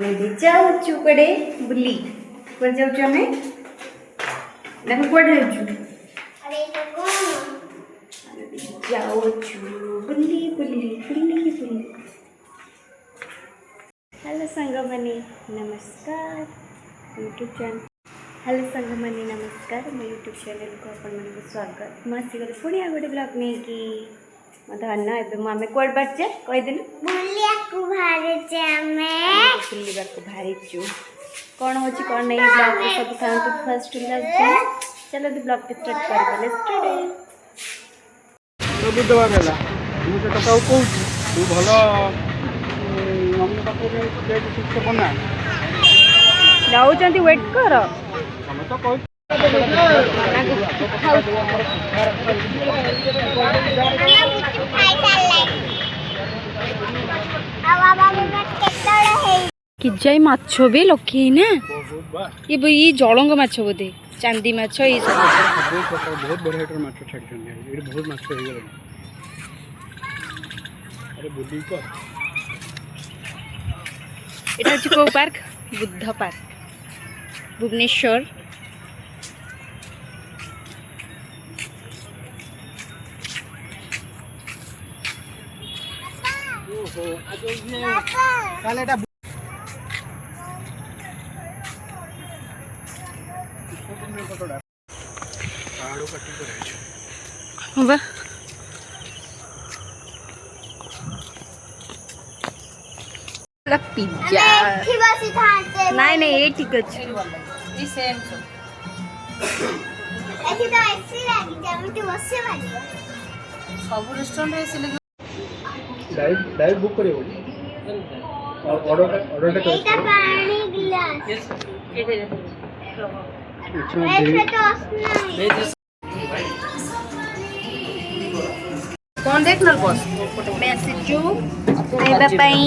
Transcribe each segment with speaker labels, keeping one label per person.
Speaker 1: जाऊँ कड़े बुली पर जाऊँ हमें देखो कड़े जाऊँ बुली बुली बुली बुली। हेलो संगमनी नमस्कार यूट्यूब चैनल। हेलो संगमनी नमस्कार मो यूट्यूब चैनल को अपन मन स्वागत मसीगल पुणी आ गोटे ब्लॉग नहीं कि मत अन्ना एबे आमे कोड बाचे कहि देलु बुलिया को भारिचे हमें बुलिया को भारिचु कोन होची कोन नहीं ब्लॉग को सब थांतु फर्स्ट ब्लॉग चलो द ब्लॉग स्टार्ट कर ले स्टार्ट
Speaker 2: तो बुधवा बेला मु से कथा कहू तू भलो मम्मी पाखे डेट ठीक से बना
Speaker 1: जाऊ चंती वेट कर
Speaker 2: हम तो कोई कि जाई माछो भी लखी ना ये जलंग माछ बोधे चांदी माछ ये सब बहुत वेराइटी माछ छाड़ छन ये बहुत माछ हो गेल अरे बुद्धि को
Speaker 1: एटा अछि को पार्क बुद्ध पार्क भुवनेश्वर
Speaker 2: काले एटा आड़ो कट्टी करे छै
Speaker 1: बा पिज्जा नहीं नहीं ये ठीक अच्छे
Speaker 3: ई सेम छो
Speaker 4: एठी तो ऐसी लागी जेमिति बसे मारी
Speaker 3: सब रेस्टोरेंट रे से
Speaker 2: डाइट बुक करे और ऑर्डर का
Speaker 4: एटा पानी गिलास
Speaker 3: यस ये दे
Speaker 4: ऐसे तो असना
Speaker 3: कौन देख न बस
Speaker 1: मैसेज आइबा पई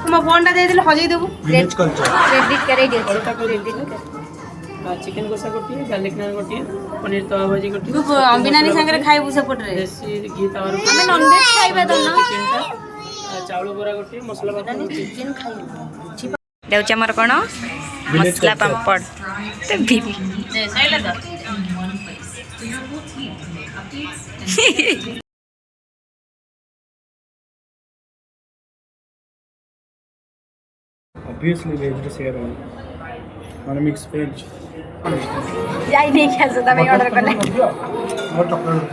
Speaker 3: तुम फोन टा दे दिले हजई देबू
Speaker 2: विलेज कल्चर
Speaker 1: क्रेडिट करे दियो
Speaker 3: क्रेडिट चिकन कोसा गोटी गार्लिक नान गोटी पनीर तवा भाजी गोटी
Speaker 1: तू अंबिनानी संगे खाइबू सेपट रे
Speaker 3: देसी घी तवा
Speaker 1: हमें नॉनवेज खाइबा तो ना
Speaker 3: चिकन चावल बोरा गोटी मसाला बाटा
Speaker 1: चिकन खाइबा देउचा हमर कोन मसला पापड़ ते बीबी
Speaker 3: दे सैले द
Speaker 2: obviously veg रे शेयर हो माने मिक्स वेज
Speaker 1: जाई नहीं खा सदा मैं ऑर्डर करले
Speaker 2: और चॉकलेट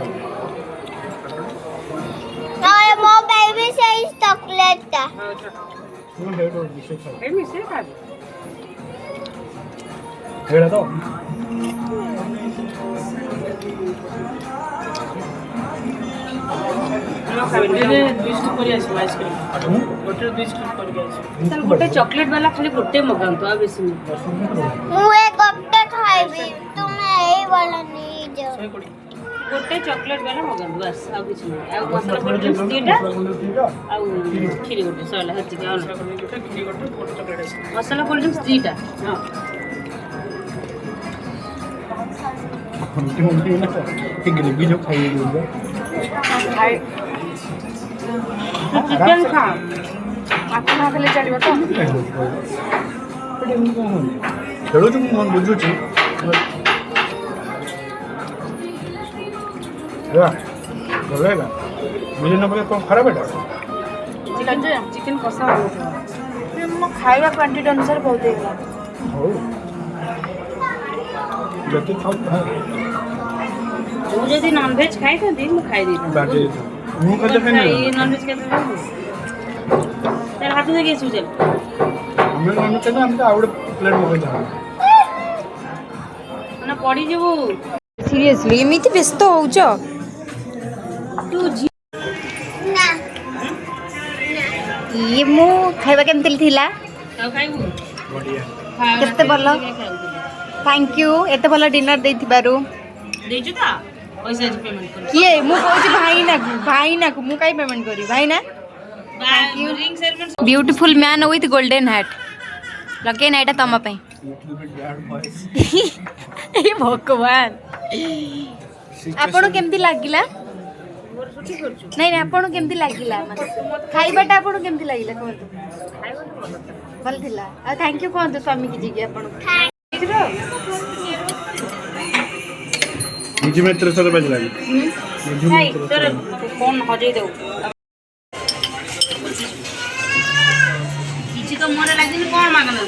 Speaker 4: और मो बेबी से इस चॉकलेट का
Speaker 2: तुम हेड और विशेष है
Speaker 3: ए मिसे खा
Speaker 2: हेड तो
Speaker 3: गोटे 20 करी आसी आइसक्रीम गोटे 20 करी आसी सर गोटे चॉकलेट वाला खाली गोटे मगान तो आ बेसी नहीं
Speaker 4: मु एक कपटे खाइबी तुमे एई वाला नहीं जाओ
Speaker 3: गोटे चॉकलेट वाला मगान बस आ कुछ नहीं आ मसाला कोल्ड ड्रिंक्स दीटा आ खीरी गोटे सला हति का गोटे खीरी गोटे चॉकलेट आइसक्रीम मसाला कोल्ड ड्रिंक्स दीटा हां
Speaker 2: उनकी ना कि ग्रेवी जो खाई दूंगा
Speaker 3: चिकन खा
Speaker 1: आपना खाली चलिबो तो
Speaker 2: खेलो जो मन बुझु छी या बोलेगा मुझे ना बोले तो खराब बेटा
Speaker 3: चिकन कसा हो
Speaker 1: मो खाइबा क्वांटिटी अनुसार बहुत देला
Speaker 2: हो जति खाओ
Speaker 3: तू जदी नॉन वेज खाई तो दिन में खाई दी
Speaker 2: बाटे मु कदे पे नहीं
Speaker 3: ये नॉन वेज के तेरे हाथ से कैसे चल
Speaker 2: हमें नॉन के ना हम आवड़ प्लेट मगे जा
Speaker 3: ना पड़ी जेबू
Speaker 1: सीरियसली एमिति व्यस्त होउछ
Speaker 3: तू
Speaker 4: ना
Speaker 1: ये मो खाइबा केमति थिला
Speaker 3: खाऊ खाइबू
Speaker 2: बढ़िया
Speaker 1: केते भलो थैंक यू एते भलो डिनर देथिबारु
Speaker 3: देजु ता पैसा जे पेमेंट कर
Speaker 1: किए मु कहूची भाई ना को मु काई पेमेंट करी भाई ना
Speaker 3: thank you ring ceremony
Speaker 1: beautiful man with golden hat लगे ना एटा तम पई ए भगवान आपण केमति लागिला
Speaker 3: मोर ଛୁଟି କରୁଛୁ
Speaker 2: ନାଇଁ ନାଇଁ ଆପଣଙ୍କୁ କେମିତି ଲାଗିଲା ମାନେ ଖାଇବାଟା ଆପଣଙ୍କୁ କେମିତି ଲାଗିଲା କୁହନ୍ତୁ ଭଲ ଥିଲା ଆଉ ଥ୍ୟାଙ୍କ ୟୁ କୁହନ୍ତୁ ସ୍ୱାମୀ କି ଯିକି ଆପଣଙ୍କୁ
Speaker 5: निजी मित्र सर बजला
Speaker 3: ଭାଇ ତୋର ଫୋନ୍ ହଜେଇ ଦେବୁ କିଛି ତ ମୁହଁରେ ଲାଗିନି କ'ଣ ମାଗଣା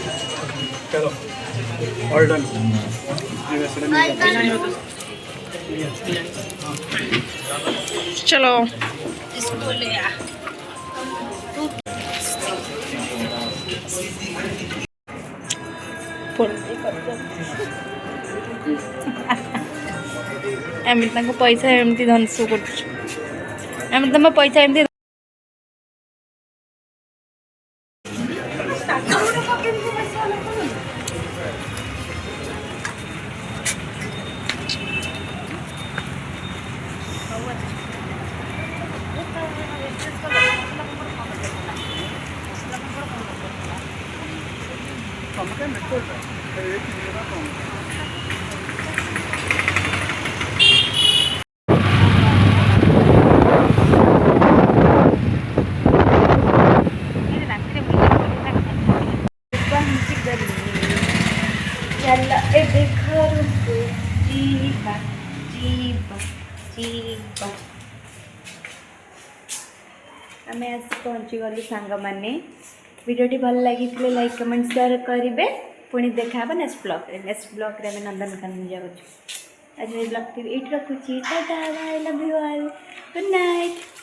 Speaker 5: चलो ऑल डन
Speaker 2: चलो
Speaker 3: इसको ले आ
Speaker 2: ଆମେ ତାଙ୍କ ପଇସା ଏମିତି ଧ୍ୱଂସ କରୁଛୁ ଆମେ ତମ ପଇସା ଏମିତି चल ए घरକୁ ଯିବା ଯିବା ଯିବା ଆମେ ଆସି ପହଞ୍ଚିଗଲୁ ସାଙ୍ଗମାନେ ଭିଡ଼ିଓଟି ଭଲ ଲାଗିଥିଲେ ଲାଇକ୍ କମେଣ୍ଟ ସେୟାର କରିବେ ପୁଣି ଦେଖା ହେବ ନେକ୍ସଟ ବ୍ଲଗ୍ରେ ଆମେ ନନ୍ଦନକାନନ ଯାଉଛୁ ଆଜି ବ୍ଲଗ୍ଟି ଏଇଠି ରଖୁଛି tata bye love you all good night